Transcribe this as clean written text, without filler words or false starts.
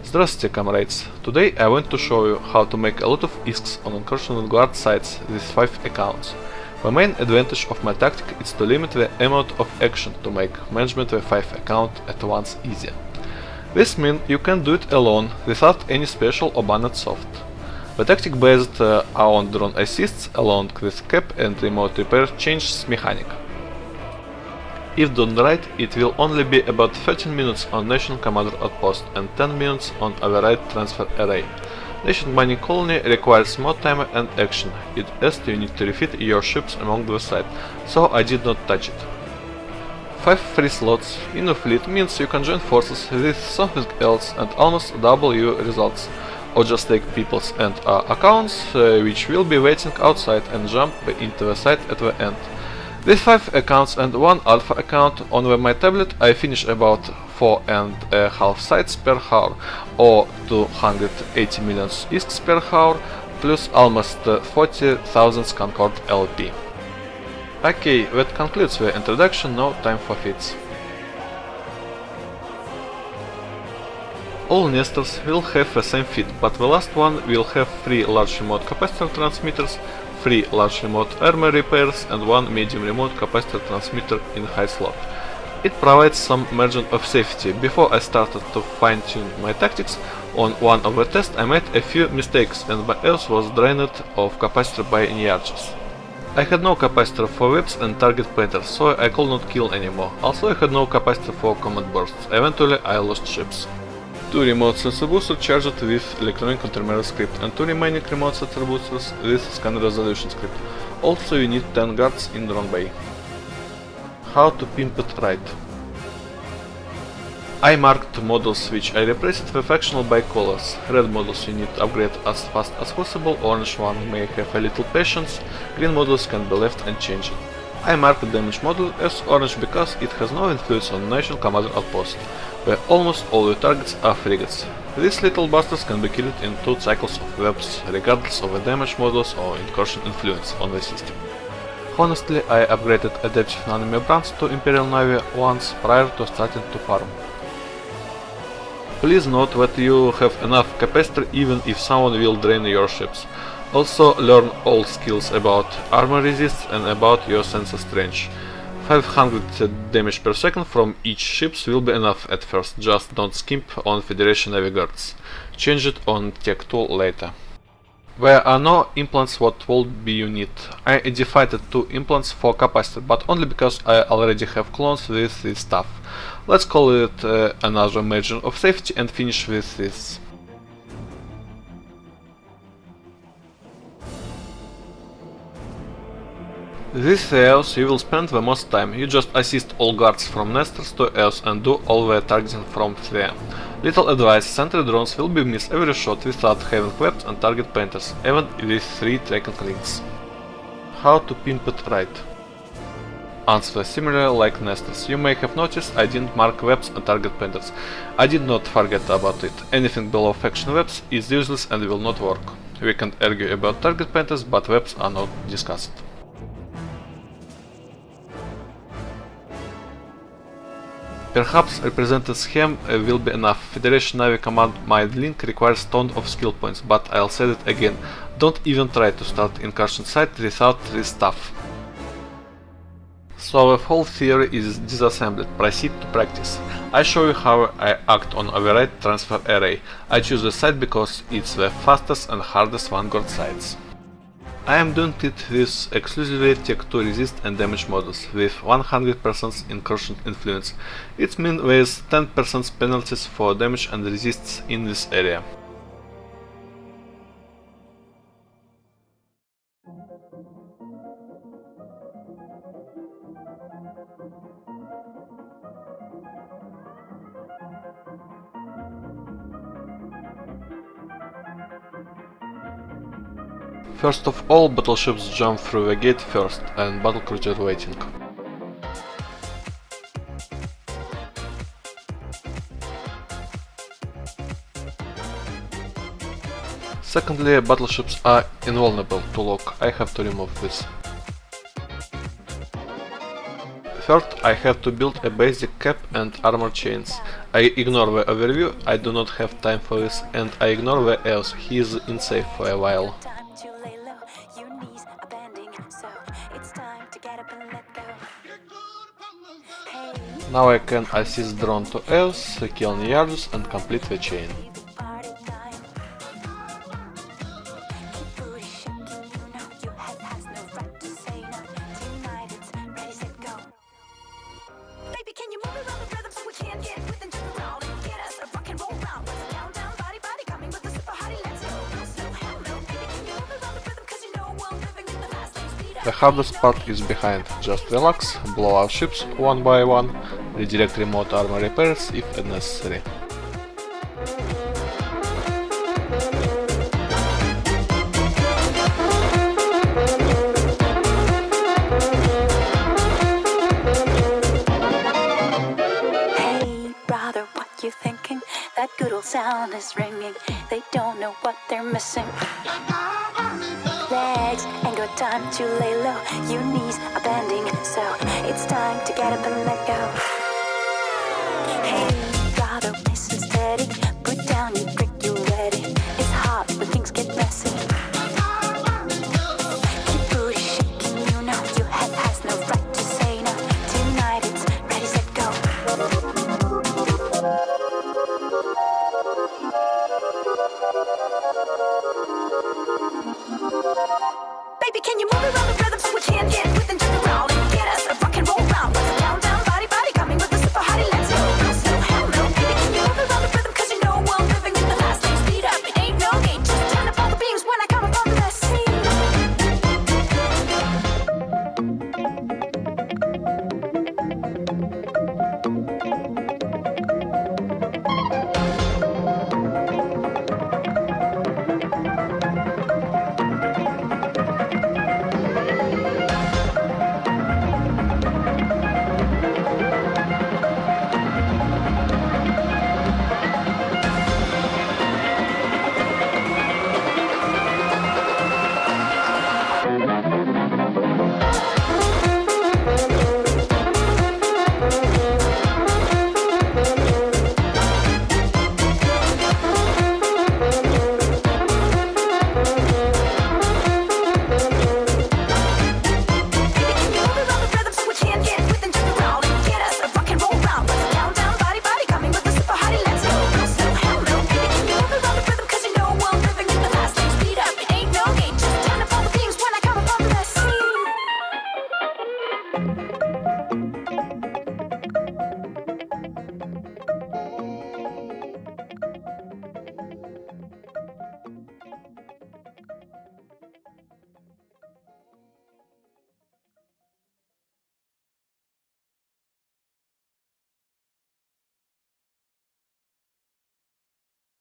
Здравствуйте, comrades! Today I want to show you how to make a lot of ISKs on Incursions Vanguard sites with 5 accounts. The main advantage of my tactic is to limit the amount of action to make management the 5 accounts at once easier. This means you can do it alone without any special or banned soft. The tactic based on drone assists along with cap and remote repair changes mechanic. If done right, it will only be about 13 minutes on Nation Commander Outpost and 10 minutes on override transfer array. Nation mining colony requires more time and action, as you need to refit your ships among the site, so I did not touch it. 5 free slots in a fleet means you can join forces with something else and almost double your results, or just take people's and accounts which will be waiting outside and jump into the site at the end. With 5 accounts and 1 alpha account on my tablet, I finish about 4.5 sites per hour, or 280 million ISKs per hour, plus almost 40,000 CONCORD LP. Okay, that concludes the introduction, no time for feats. All Nestors will have the same feat, but the last one will have 3 large remote capacitor transmitters, 3 large remote armor repairs and 1 medium remote capacitor transmitter in high slot. It provides some margin of safety. Before I started to fine-tune my tactics, on one of the tests I made a few mistakes and my EOS was drained of capacitor by Incursions. I had no capacitor for whips and target painters, so I could not kill anymore. Also I had no capacitor for combat bursts. Eventually I lost ships. 2 remote sensor boosters charged with electronic countermeasure script and 2 remaining remote sensor boosters with scan resolution script. Also you need 10 guards in drone bay. How to pimp it right. I marked models which I replaced with factional by colors. Red models you need to upgrade as fast as possible, orange one may have a little patience, green models can be left unchanged. I marked the damage model as orange because it has no influence on Nation Commander Outpost, where almost all your targets are frigates. These little bastards can be killed in 2 cycles of webs, regardless of the damage models or incursion influence on the system. Honestly, I upgraded adaptive nano-membranes to Imperial Navy once prior to starting to farm. Please note that you have enough capacitor even if someone will drain your ships. Also learn all skills about armor resist and about your sensor range. 500 damage per second from each ships will be enough at first, just don't skimp on Federation Navy guards. Change it on Tech 2 later. There are no implants what would be you need. I defined 2 implants for capacitor, but only because I already have clones with this stuff. Let's call it another margin of safety and finish with this. With EOS you will spend the most time. You just assist all guards from Nestors to EOS and do all the targeting from them. Little advice, sentry drones will be missed every shot without having webs and target painters, even with 3 tracking links. How to pimp it right. Answer similar like Nestors. You may have noticed I didn't mark webs and target painters. I did not forget about it. Anything below faction webs is useless and will not work. We can argue about target painters, but webs are not discussed. Perhaps represented scheme will be enough. Federation Navy command mind link requires ton of skill points, but I'll say it again, don't even try to start incursion site without this stuff. So the whole theory is disassembled, proceed to practice. I show you how I act on override transfer array. I choose the site because it's the fastest and hardest Vanguard sites. I am doing it with exclusively Tech 2 resist and damage models, with 100% incursion influence. It means with 10% penalties for damage and resists in this area. First of all, battleships jump through the gate first, and battlecruiser waiting. Secondly, battleships are invulnerable to lock. I have to remove this. Third, I have to build a basic cap and armor chains. I ignore the overview, I do not have time for this, and I ignore the else, he is unsafe for a while. Now I can assist drone to else, kill Nestors and complete the chain. The hardest part is behind, just relax, blow our ships one by one, redirect remote armor repairs if necessary. Hey brother, what you thinking? That good old sound is ringing. They don't know what they're missing. Legs ain't got time to lay low. Your knees are bending, so it's time to get up and let go. Hey.